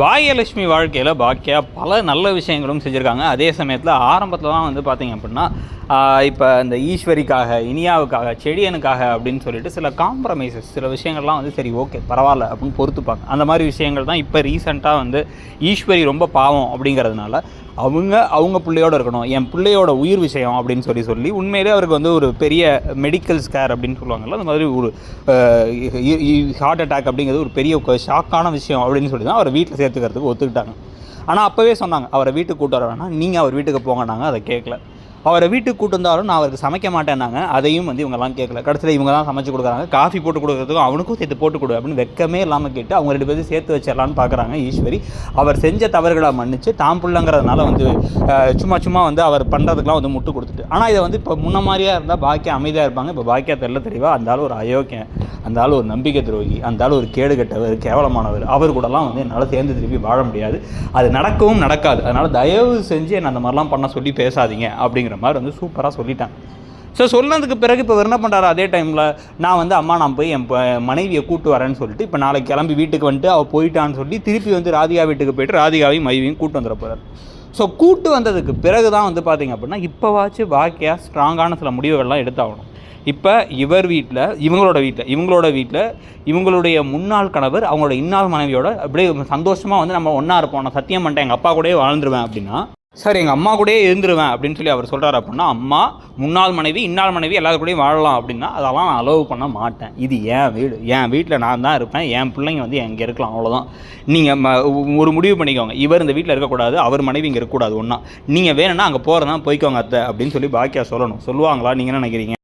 பாக்யலட்சுமி வாழ்க்கையில் பாக்கியா பல நல்ல விஷயங்களும் செஞ்சுருக்காங்க. அதே சமயத்தில் ஆரம்பத்தில் தான் வந்து பார்த்திங்க அப்படின்னா இப்போ இந்த ஈஸ்வரிக்காக, இனியாவுக்காக, செடியனுக்காக அப்படின்னு சொல்லிட்டு சில காம்ப்ரமைசஸ், சில விஷயங்கள்லாம் வந்து சரி ஓகே பரவாயில்ல அப்படின்னு பொறுத்துப்பாங்க. அந்த மாதிரி விஷயங்கள் தான் இப்போ ரீசெண்டாக வந்து ஈஸ்வரி ரொம்ப பாவம் அப்படிங்கிறதுனால அவங்க பிள்ளையோடு இருக்கணும், என் பிள்ளையோட உயிர் விஷயம் அப்படின்னு சொல்லி உண்மையிலே அவருக்கு வந்து ஒரு பெரிய மெடிக்கல் ஸ்கேர் அப்படின்னு சொல்லுவாங்கள்ல, அந்த மாதிரி ஒரு ஹார்ட் அட்டாக் அப்படிங்கிறது ஒரு பெரிய ஷாக்கான விஷயம் அப்படின்னு சொல்லி தான் அவரை வீட்டில் சேர்த்துக்கிறதுக்கு ஒத்துக்கிட்டாங்க. ஆனால் அப்போவே சொன்னாங்க அவரை வீட்டுக்கு கூட்டு வர வேணாம், நீங்கள் அவர் வீட்டுக்கு போங்கன்னாங்க. அதை கேட்கல. அவரை வீட்டுக்கு கூட்டு வந்தாலும் நான் அவருக்கு சமைக்க மாட்டேன்னாங்க. அதையும் வந்து இவங்கெல்லாம் கேட்கல. கடைசியில் இவங்க தான் சமைச்சு கொடுக்குறாங்க. காஃபி போட்டு கொடுக்குறதுக்கும் அவனுக்கும் சேர்த்து போட்டு கொடு அப்படின்னு வெக்கமே இல்லாமல் கேட்டு அவங்க 2 பேரும் சேர்த்து வச்சிடலான்னு பார்க்குறாங்க ஈஸ்வரி. அவர் செஞ்ச தவறுகளை மன்னிச்சு தாம் பிள்ளைங்கிறதுனால வந்து சும்மா வந்து அவர் பண்ணுறதுக்கெலாம் வந்து முட்டு கொடுத்துட்டு. ஆனால் இதை வந்து இப்போ முன்ன மாதிரியாக இருந்தால் பாக்கியா அமைதியாக இருப்பாங்க. இப்போ பாக்கியா தெளிவாக அந்த ஆள் ஒரு அயோக்கியம், அந்த ஆள் ஒரு நம்பிக்கை துரோகி, அந்த ஆள் ஒரு கேடு கெட்டவர், கேவலமானவர், அவர் கூடலாம் வந்து என்னால் சேர்ந்து திருப்பி வாழ முடியாது, அது நடக்கவும் நடக்காது, அதனால் தயவு செஞ்சு என்னை அந்த மாதிரிலாம் பண்ண சொல்லி பேசாதீங்க அப்படிங்கிற மாதிரி வந்து சூப்பராக சொல்லிட்டாங்க. ஸோ சொன்னதுக்கு பிறகு இப்போ என்ன பண்ணுறாரு, அதே டைமில் நான் வந்து அம்மா நான் போய் என் மனைவியை கூட்டு வரேன்னு சொல்லிட்டு இப்போ நாளைக்கு கிளம்பி வீட்டுக்கு வந்துட்டு அவள் போயிட்டான்னு சொல்லி திருப்பி வந்து ராதிகா வீட்டுக்கு போய்ட்டு ராதிகாவையும் மைவியும் கூட்டு வந்துட போகிறார். ஸோ கூட்டு வந்ததுக்கு பிறகு தான் வந்து பார்த்திங்க அப்படின்னா இப்போவாச்சும் பாக்கியா ஸ்ட்ராங்கான சில முடிவுகள்லாம் எடுத்தாகணும். இப்போ இவங்களோட வீட்டில் இவங்களுடைய முன்னாள் கணவர் அவங்களோட இன்னாள் மனைவியோட அப்படியே சந்தோஷமாக வந்து நம்ம ஒன்றா இருப்போம், நான் சத்தியம் பண்ணிட்டேன் எங்கள் அப்பா கூடயே வாழ்ந்துருவேன் அப்படின்னா, சார் எங்கள் அம்மா கூடயே இருந்துருவேன் அப்படின்னு சொல்லி அவர் சொல்கிறார். அப்படின்னா அம்மா, முன்னாள் மனைவி, இன்னாள் மனைவி எல்லாரும் கூடயும் வாழலாம் அப்படின்னா அதெல்லாம் நான் அலோவ் பண்ண மாட்டேன். இது என் வீடு, என் வீட்டில் நான் தான் இருப்பேன், என் பிள்ளைங்க வந்து எங்கே இருக்கலாம், அவ்வளோதான். நீங்கள் ஒரு முடிவு பண்ணிக்கோங்க, இவர் இந்த வீட்டில் இருக்கக்கூடாது, அவர் மனைவி இங்கே இருக்கக்கூடாது, ஒன்றா நீங்கள் வேணும்னா அங்கே போகிறதா போய்க்கோங்க அத்தை அப்படின்னு சொல்லி பாக்கியா சொல்லணும். சொல்லுவாங்களா, நீங்கள் என்ன நினைக்கிறீங்க?